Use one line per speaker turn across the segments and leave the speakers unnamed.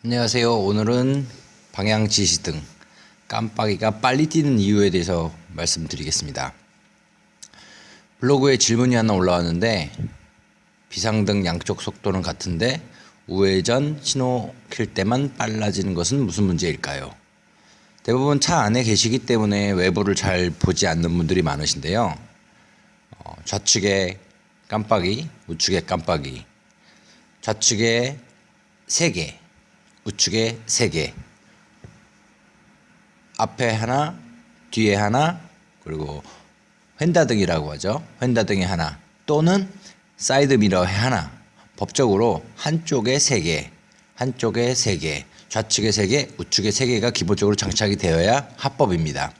안녕하세요. 오늘은 방향 지시등 깜빡이가 빨리 뛰는 이유에 대해서 말씀드리겠습니다. 블로그에 질문이 하나 올라왔는데 비상등 양쪽 속도는 같은데 우회전 신호 킬 때만 빨라지는 것은 무슨 문제일까요? 대부분 차 안에 계시기 때문에 외부를 잘 보지 않는 분들이 많으신데요. 좌측에 깜빡이, 우측에 깜빡이, 좌측에 3개, 우측에 3개, 앞에 하나, 뒤에 하나, 그리고 휀다등이라고 하죠. 휀다등이 하나 또는 사이드미러에 하나, 법적으로 한쪽에 3개, 한쪽에 3개, 좌측에 3개, 우측에 3개가 기본적으로 장착이 되어야 합법입니다.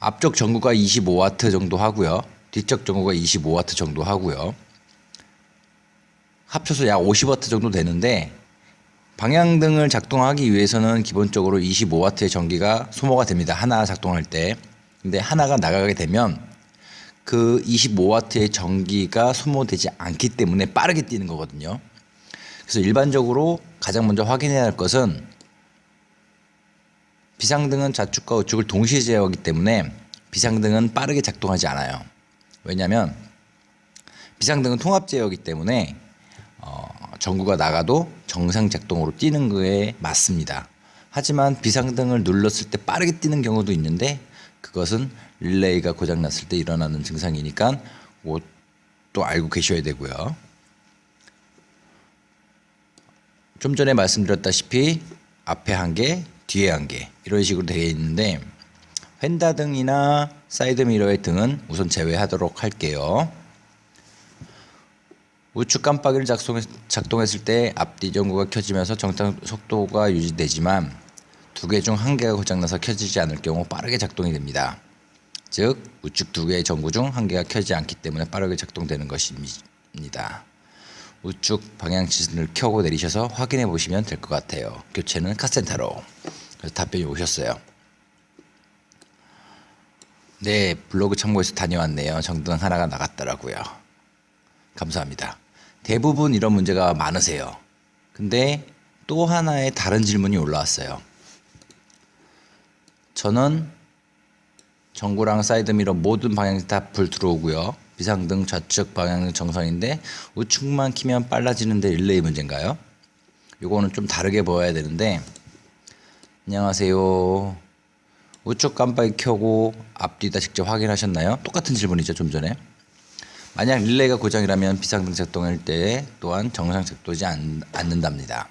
앞쪽 전구가 25W 정도 하고요. 뒤쪽 전구가 25W 정도 하고요. 합쳐서 약 50W 정도 되는데 방향등을 작동하기 위해서는 기본적으로 25W의 전기가 소모가 됩니다. 하나 작동할 때. 근데 하나가 나가게 되면 그 25W의 전기가 소모되지 않기 때문에 빠르게 뛰는 거거든요. 그래서 일반적으로 가장 먼저 확인해야 할 것은 비상등은 좌측과 우측을 동시에 제어하기 때문에 비상등은 빠르게 작동하지 않아요. 왜냐하면 비상등은 통합 제어이기 때문에 전구가 나가도 정상 작동으로 뛰는 거에 맞습니다. 하지만 비상등을 눌렀을 때 빠르게 뛰는 경우도 있는데 그것은 릴레이가 고장났을 때 일어나는 증상이니까 또 알고 계셔야 되고요. 좀 전에 말씀드렸다시피 앞에 1개, 뒤에 1개 이런 식으로 되어 있는데 휀다등이나 사이드미러의 등은 우선 제외하도록 할게요. 우측 깜빡이를 작동했을 때 앞뒤 전구가 켜지면서 정상 속도가 유지되지만 2개 중 1개가 고장나서 켜지지 않을 경우 빠르게 작동이 됩니다. 즉 우측 2개의 전구 중 1개가 켜지지 않기 때문에 빠르게 작동되는 것입니다. 우측 방향 지시등을 켜고 내리셔서 확인해 보시면 될 것 같아요. 교체는 카센터로. 그래서 답변이 오셨어요. 네, 블로그 참고해서 다녀왔네요. 정등 하나가 나갔더라고요. 감사합니다. 대부분 이런 문제가 많으세요. 근데 또 하나의 다른 질문이 올라왔어요. 저는 전구랑 사이드미러 모든 방향이 다 불 들어오고요. 비상등 좌측 방향은 정상인데 우측만 키면 빨라지는데 릴레이 문제인가요? 이거는 좀 다르게 보아야 되는데 안녕하세요. 우측 깜빡이 켜고 앞뒤 다 직접 확인하셨나요? 똑같은 질문이죠. 좀 전에. 만약 릴레이가 고장이라면 비상등 작동할 때 또한 정상 작동하지 않는답니다.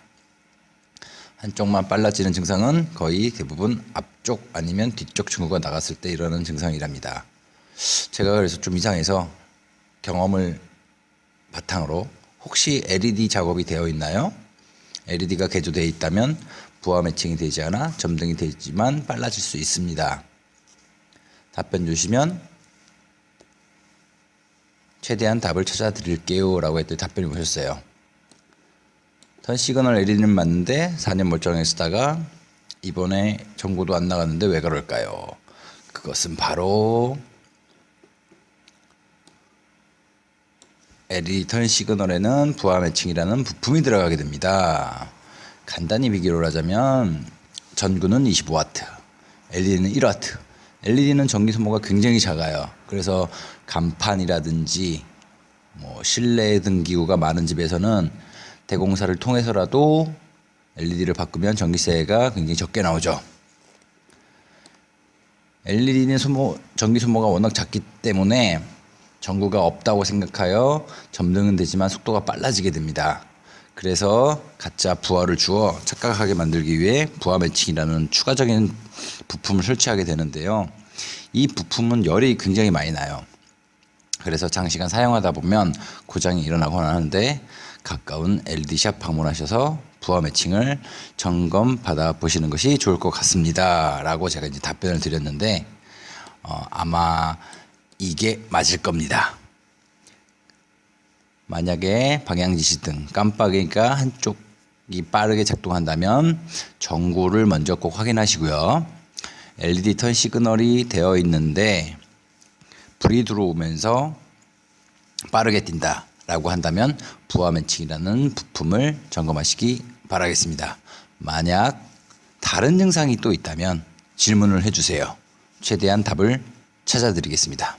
한쪽만 빨라지는 증상은 거의 대부분 앞쪽 아니면 뒤쪽 전구가 나갔을 때 일어나는 증상이랍니다. 제가 그래서 좀 이상해서 경험을 바탕으로 혹시 LED 작업이 되어 있나요? LED가 개조되어 있다면 부하 매칭이 되지 않아 점등이 되지만 빨라질 수 있습니다. 답변 주시면 최대한 답을 찾아 드릴게요 라고 했더니 답변이 오셨어요. 턴 시그널 LED는 맞는데 4년 멀쩡하게 쓰다가 이번에 전구도 안 나갔는데 왜 그럴까요? 그것은 바로 LED 턴 시그널에는 부하 매칭이라는 부품이 들어가게 됩니다. 간단히 비교를 하자면 전구는 25W, LED는 1W. LED는 전기 소모가 굉장히 작아요. 그래서 간판이라든지 실내 등기구가 많은 집에서는 대공사를 통해서라도 LED를 바꾸면 전기세가 굉장히 적게 나오죠. LED는 전기 소모가 워낙 작기 때문에 전구가 없다고 생각하여 점등은 되지만 속도가 빨라지게 됩니다. 그래서 가짜 부하를 주어 착각하게 만들기 위해 부하 매칭이라는 추가적인 부품을 설치하게 되는데요. 이 부품은 열이 굉장히 많이 나요. 그래서 장시간 사용하다 보면 고장이 일어나곤 하는데 가까운 LED샵 방문하셔서 부하 매칭을 점검 받아 보시는 것이 좋을 것 같습니다. 라고 제가 이제 답변을 드렸는데 아마 이게 맞을 겁니다. 만약에 방향지시등 깜빡이가 한쪽이 빠르게 작동한다면 전구를 먼저 꼭 확인하시고요. LED 턴 시그널이 되어 있는데 불이 들어오면서 빠르게 뛴다 라고 한다면 부하 매칭이라는 부품을 점검하시기 바랍니다. 바라겠습니다. 만약 다른 증상이 또 있다면 질문을 해주세요. 최대한 답을 찾아드리겠습니다.